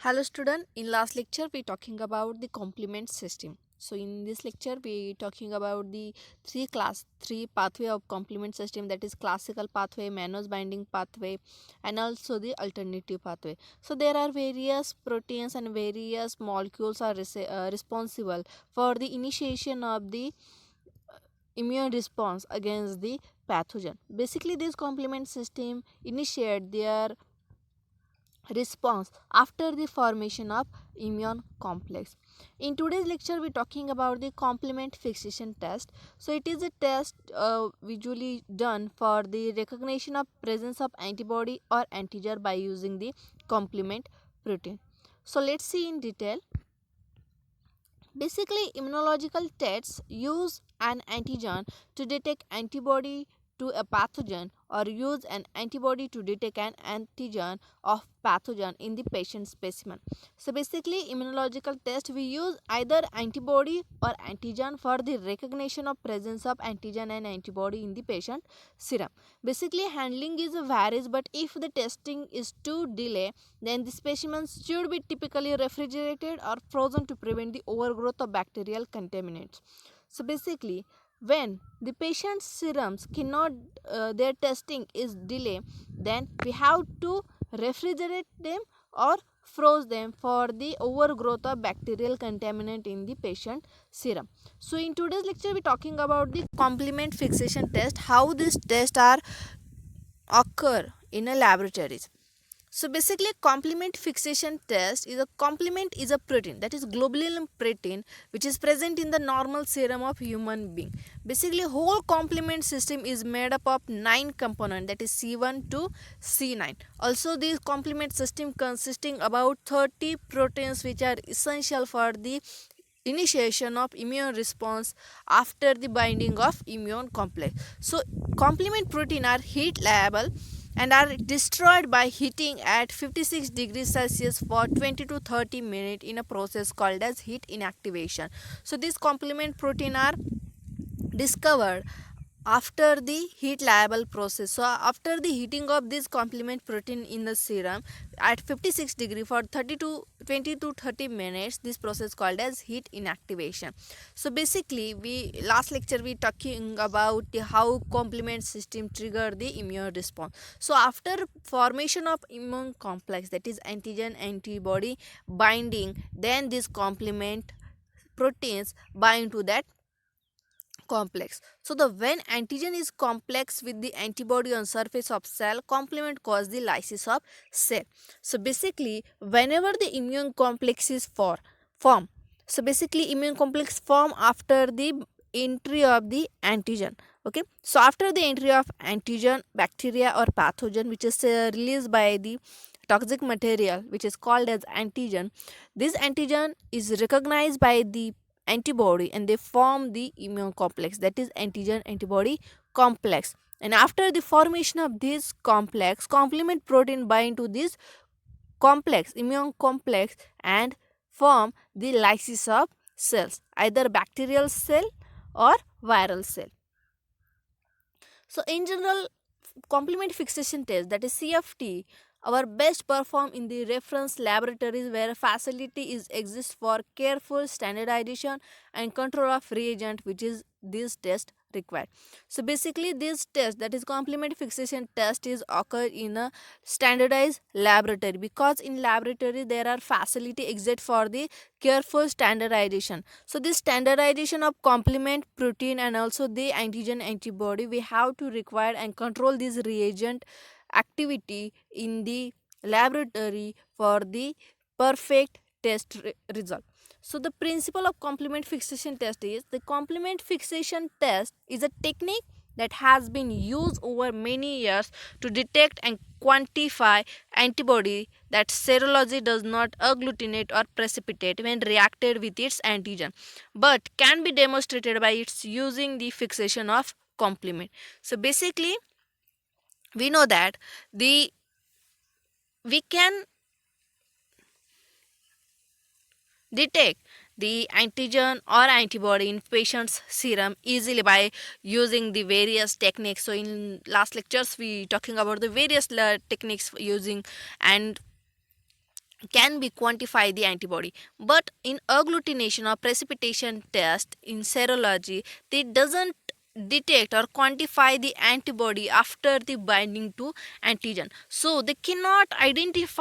Hello student, in last lecture we talking about the complement system. So in this lecture we talking about the three pathway of complement system, that is classical pathway, mannose binding pathway, and also the alternative pathway. So there are various proteins and various molecules are responsible for the initiation of the immune response against the pathogen. Basically this complement system initiate their response after the formation of immune complex. In today's lecture we are talking about the complement fixation test. So it is a test usually done for the recognition of presence of antibody or antigen by using the complement protein. So let's see in detail. Basically, immunological tests use an antigen to detect antibody to a pathogen or use an antibody to detect an antigen of pathogen in the patient specimen. So basically, immunological test we use either antibody or antigen for the recognition of presence of antigen and antibody in the patient serum. Basically, handling is varies, but if the testing is too delay, then the specimens should be typically refrigerated or frozen to prevent the overgrowth of bacterial contaminants. So basically, when the patient's serums cannot, their testing is delay, then we have to refrigerate them or froze them for the overgrowth of bacterial contaminant in the patient serum. So in today's lecture we are talking about the complement fixation test, how these tests are occur in a laboratories. So basically, complement fixation test is a complement is a protein, that is globulin protein, which is present in the normal serum of human being. Basically, whole complement system is made up of 9 components, that is C1 to C9. Also, this complement system consisting about 30 proteins which are essential for the initiation of immune response after the binding of immune complex. So complement protein are heat liable and are destroyed by heating at 56 degrees Celsius for 20 to 30 minutes in a process called as heat inactivation. So these complement protein are discovered after the heat liable process. So after the heating of this complement protein in the serum at 56 degree for 30 to 20 to 30 minutes, this process called as heat inactivation. So basically we last lecture we talking about the how complement system trigger the immune response. So after formation of immune complex, that is antigen antibody binding, then this complement proteins bind to that complex. So the when antigen is complex with the antibody on surface of cell, complement cause the lysis of cell. So basically whenever the immune complex is form, so basically immune complex form after the entry of the antigen. Okay, so after the entry of antigen, bacteria or pathogen which is released by the toxic material which is called as antigen, this antigen is recognized by the antibody and they form the immune complex, that is antigen antibody complex. And after the formation of this complex, complement protein bind to this complex immune complex and form the lysis of cells, either bacterial cell or viral cell. So in general, complement fixation test, that is CFT, our best perform in the reference laboratories where facility is exist for careful standardization and control of reagent which is this test required. So basically this test, that is complement fixation test, is occur in a standardized laboratory because in laboratory there are facility exist for the careful standardization. So this standardization of complement protein and also the antigen antibody, we have to require and control this reagent activity in the laboratory for the perfect test result. So the principle of complement fixation test is, the complement fixation test is a technique that has been used over many years to detect and quantify antibody that serology does not agglutinate or precipitate when reacted with its antigen, but can be demonstrated by its using the fixation of complement. So basically we know that the we can detect the antigen or antibody in patient's serum easily by using the various techniques. So in last lectures we talking about the various techniques using, and can be quantify the antibody, but in agglutination or precipitation test in serology, they doesn't detect or quantify the antibody after the binding to antigen. So they cannot identify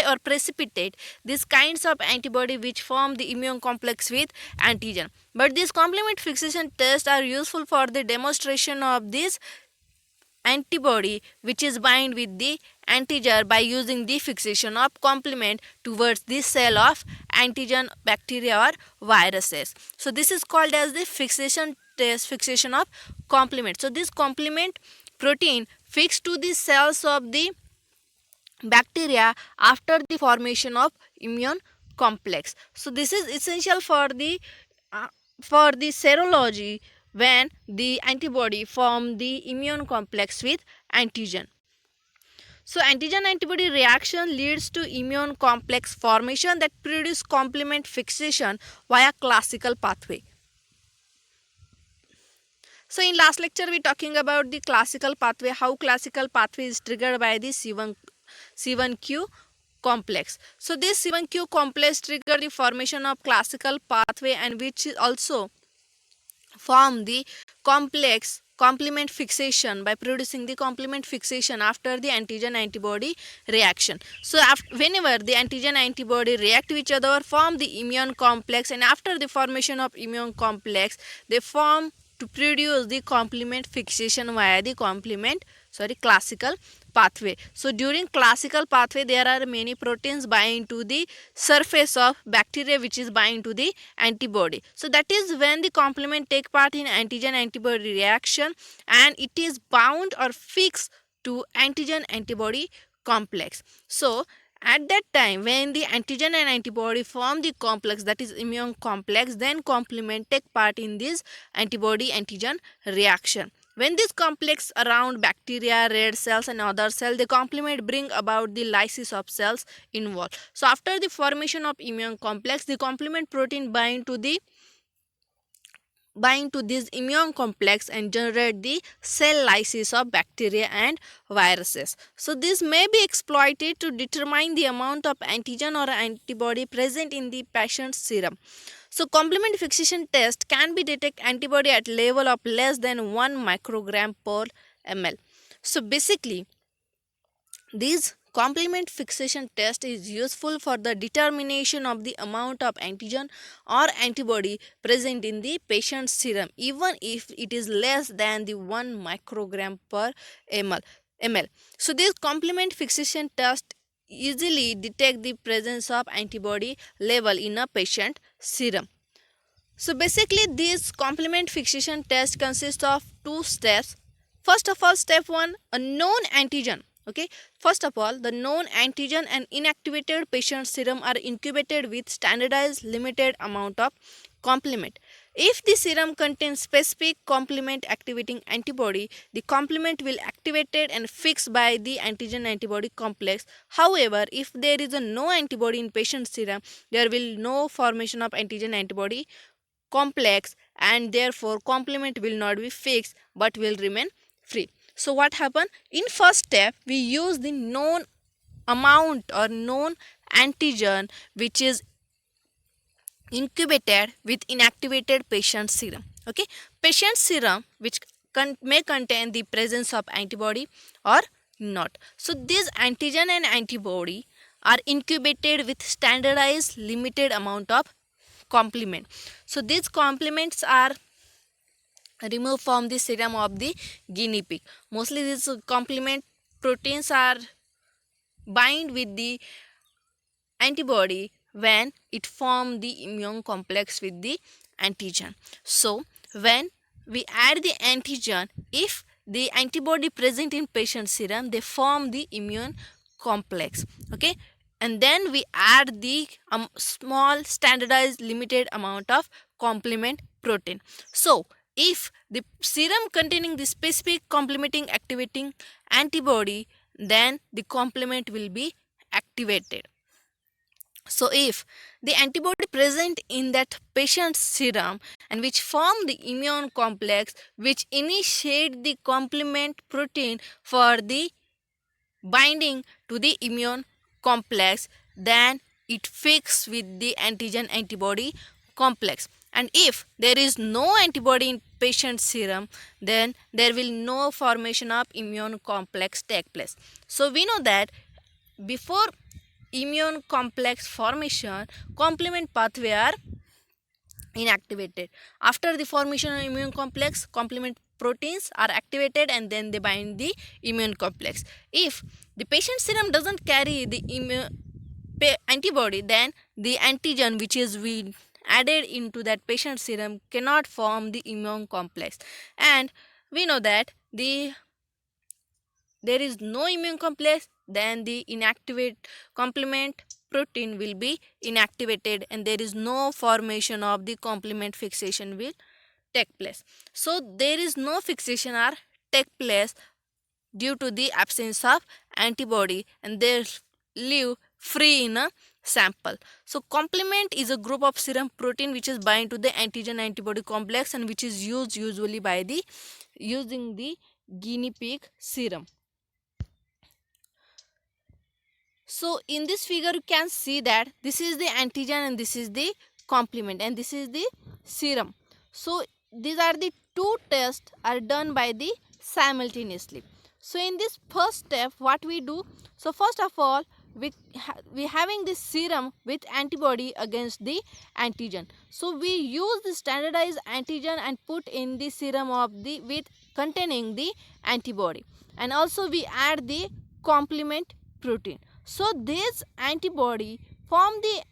or precipitate these kinds of antibody which form the immune complex with antigen. But these complement fixation tests are useful for the demonstration of this antibody which is bind with the antigen by using the fixation of complement towards the cell of antigen bacteria or viruses. So this is called as the fixation test, fixation of complement. So this complement protein fixed to the cells of the bacteria after the formation of immune complex. So this is essential uh, for the serology when the antibody form the immune complex with antigen. So antigen antibody reaction leads to immune complex formation that produce complement fixation via classical pathway. So in last lecture we talking about the classical pathway, how classical pathway is triggered by the C1q complex. So this C1q complex trigger the formation of classical pathway and which also form the complex complement fixation by producing the complement fixation after the antigen antibody reaction. So whenever the antigen antibody react to each other, form the immune complex, and after the formation of immune complex they form to produce the complement fixation via the classical pathway. So during classical pathway there are many proteins bind to the surface of bacteria which is bind to the antibody. So that is when the complement take part in antigen antibody reaction and it is bound or fixed to antigen antibody complex. So at that time when the antigen and antibody form the complex, that is immune complex, then complement take part in this antibody antigen reaction. When this complex around bacteria, red cells and other cells, the complement bring about the lysis of cells involved. So after the formation of immune complex, the complement protein bind to this immune complex and generate the cell lysis of bacteria and viruses. So this may be exploited to determine the amount of antigen or antibody present in the patient's serum. So complement fixation test can be detect antibody at level of less than 1 microgram per ml. So basically this complement fixation test is useful for the determination of the amount of antigen or antibody present in the patient's serum even if it is less than the 1 microgram per ml. So this complement fixation test easily detect the presence of antibody level in a patient serum. So basically this complement fixation test consists of two steps. First of all, step 1, a known antigen. Okay, first of all, the known antigen and inactivated patient serum are incubated with standardized limited amount of complement. If the serum contains specific complement activating antibody, the complement will activated and fixed by the antigen antibody complex. However, if there is a no antibody in patient serum, there will no formation of antigen antibody complex and therefore complement will not be fixed but will remain free. So what happened in first step, we use the known amount or known antigen which is incubated with inactivated patient serum. Okay, patient serum which may contain the presence of antibody or not. So these antigen and antibody are incubated with standardized limited amount of complement. So these complements are removed from the serum of the guinea pig. Mostly these complement proteins are bind with the antibody when it form the immune complex with the antigen. So when we add the antigen, if the antibody present in patient serum, they form the immune complex. Okay, and then we add the small standardized limited amount of complement protein. So if the serum containing the specific complementing activating antibody, then the complement will be activated. So if the antibody present in that patient's serum and which form the immune complex which initiate the complement protein for the binding to the immune complex, then it fixes with the antigen antibody complex. And if there is no antibody in patient serum, then there will no formation of immune complex take place. So we know that before immune complex formation, complement pathway are inactivated. After the formation of immune complex, complement proteins are activated and then they bind the immune complex. If the patient serum doesn't carry the antibody, then the antigen which is we added into that patient serum cannot form the immune complex. And we know that there is no immune complex, then the inactivate complement protein will be inactivated and there is no formation of the complement fixation will take place. So there is no fixation or take place due to the absence of antibody and they live free in a sample. So complement is a group of serum protein which is bind to the antigen antibody complex and which is used usually by the using the guinea pig serum. So in this figure you can see that this is the antigen and this is the complement and this is the serum. So these are the two tests are done by the simultaneously. So in this first step what we do, so first of all we having this serum with antibody against the antigen. So we use the standardized antigen and put in the serum of the with containing the antibody, and also we add the complement protein. So this antibody form the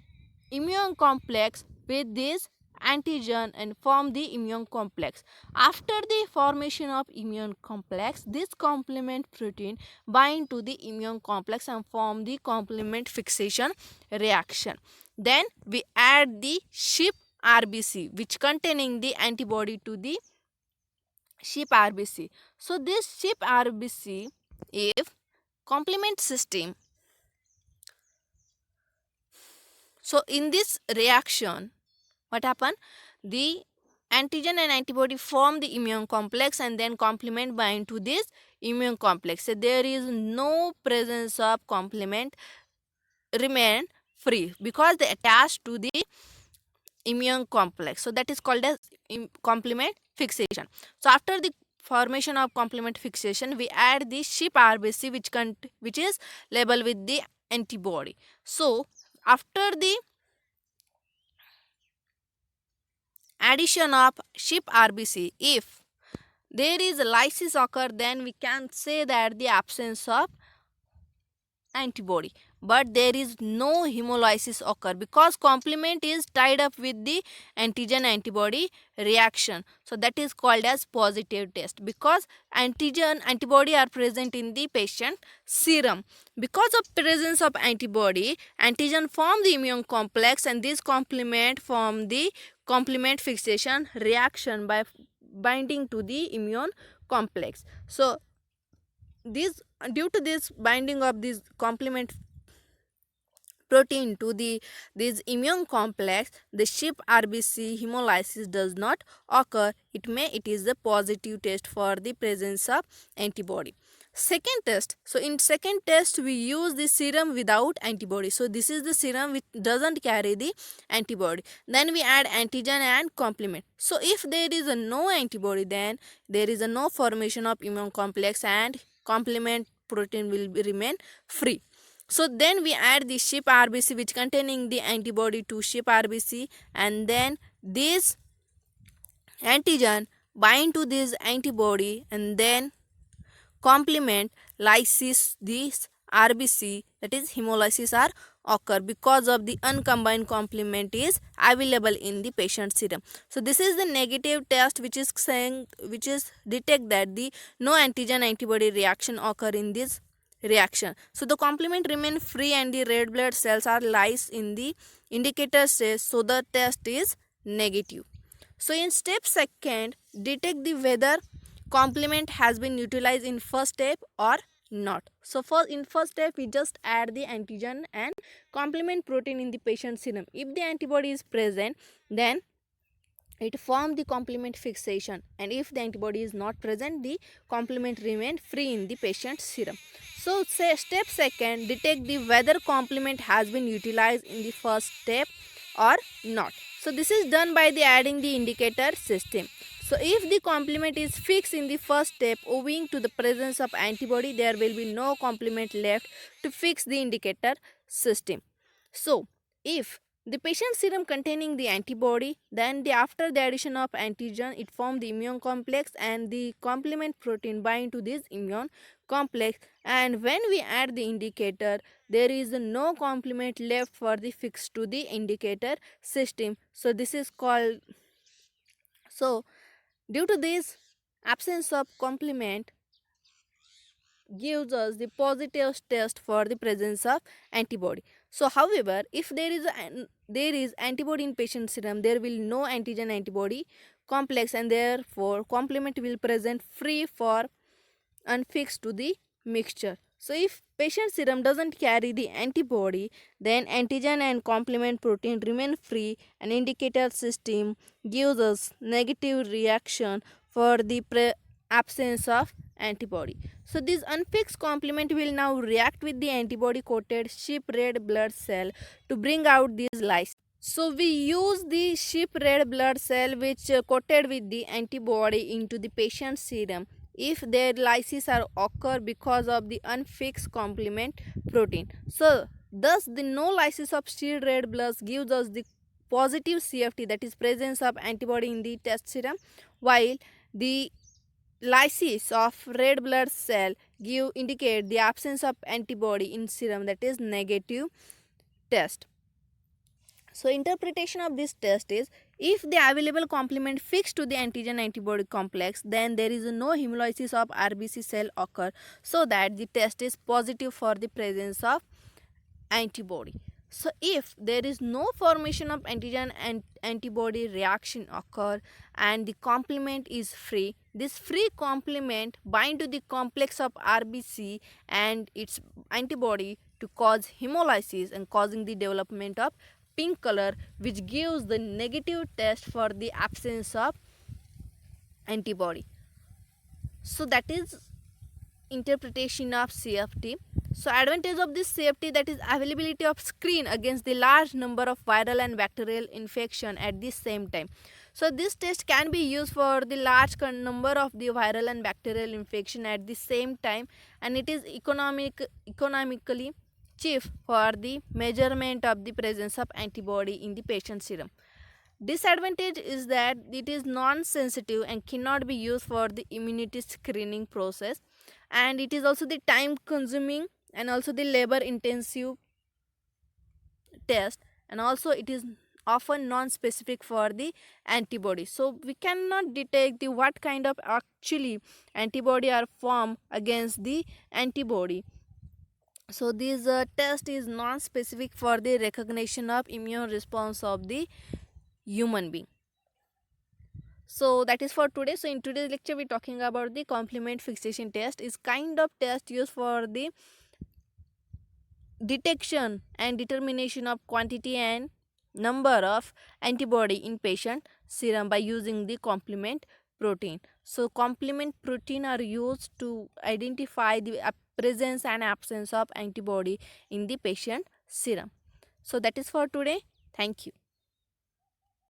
immune complex with this antigen and form the immune complex. After the formation of immune complex, this complement protein bind to the immune complex and form the complement fixation reaction. Then we add the SHIP RBC which containing the antibody to the SHIP RBC. So this SHIP RBC, if complement system, so in this reaction what happen, the antigen and antibody form the immune complex and then complement bind to this immune complex. So there is no presence of complement remain free because they attach to the immune complex. So that is called as complement fixation. So after the formation of complement fixation we add the SHIP RBC which is labeled with the antibody. So after the addition of SHIP RBC, if there is a lysis occur, then we can say that the absence of antibody, but there is no hemolysis occur because complement is tied up with the antigen antibody reaction. So that is called as positive test because antigen antibody are present in the patient serum. Because of presence of antibody, antigen form the immune complex and this complement form the complement fixation reaction by binding to the immune complex. So this due to this binding of this complement protein to this immune complex, the SHIP RBC hemolysis does not occur. It is a positive test for the presence of antibody. Second test, so in second test we use the serum without antibody. So this is the serum which doesn't carry the antibody. Then we add antigen and complement. So if there is a no antibody, then there is a no formation of immune complex and complement protein will remain free. So then we add the SHIP RBC which containing the antibody to SHIP RBC and then this antigen bind to this antibody and then complement lysis this RBC, that is hemolysis are occur because of the uncombined complement is available in the patient serum. So this is the negative test which is detect that the no antigen antibody reaction occur in this reaction. So the complement remain free and the red blood cells are lies in the indicator stage, so the test is negative. So in step second, detect the whether complement has been utilized in first step or not. So in first step we just add the antigen and complement protein in the patient serum. If the antibody is present, then it forms the complement fixation, and if the antibody is not present, the complement remain free in the patient's serum. So say step second, detect the whether complement has been utilized in the first step or not. So this is done by the adding the indicator system. So if the complement is fixed in the first step owing to the presence of antibody, there will be no complement left to fix the indicator system. So if the patient serum containing the antibody, then after the addition of antigen, it forms the immune complex and the complement protein bind to this immune complex, and when we add the indicator, there is no complement left for the fix to the indicator system. So this is called, so due to this absence of complement gives us the positive test for the presence of antibody. So however, if there is antibody in patient serum, there will no antigen antibody complex, and therefore complement will present free for unfixed to the mixture. So if patient serum doesn't carry the antibody, then antigen and complement protein remain free, and indicator system gives us negative reaction for the absence of antibody. So this unfixed complement will now react with the antibody coated sheep red blood cell to bring out these lyses. So we use the sheep red blood cell which coated with the antibody into the patient's serum if their lysis are occur because of the unfixed complement protein. So thus the no lysis of sheep red blood gives us the positive CFT, that is presence of antibody in the test serum, while the lysis of red blood cell indicate the absence of antibody in serum, that is negative test. So interpretation of this test is, if the available complement fixed to the antigen antibody complex, then there is no hemolysis of RBC cell occur, so that the test is positive for the presence of antibody. So if there is no formation of antigen and antibody reaction occur and the complement is free, this free complement bind to the complex of RBC and its antibody to cause hemolysis and causing the development of pink color, which gives the negative test for the absence of antibody. So that is interpretation of CFT. So advantage of this CFT, that is availability of screen against the large number of viral and bacterial infection at the same time. So this test can be used for the large number of the viral and bacterial infection at the same time, and it is economically cheap for the measurement of the presence of antibody in the patient serum. Disadvantage is that it is non-sensitive and cannot be used for the immunity screening process, and it is also the time consuming and also the labor intensive test, and also it is often non-specific for the antibody. So we cannot detect the what kind of actually antibody are formed against the antibody. So this test is non-specific for the recognition of immune response of the human being. So that is for today. So in today's lecture we're talking about the complement fixation test, is kind of test used for the detection and determination of quantity and number of antibody in patient serum by using the complement protein. So complement protein are used to identify the presence and absence of antibody in the patient serum. So that is for today. Thank you.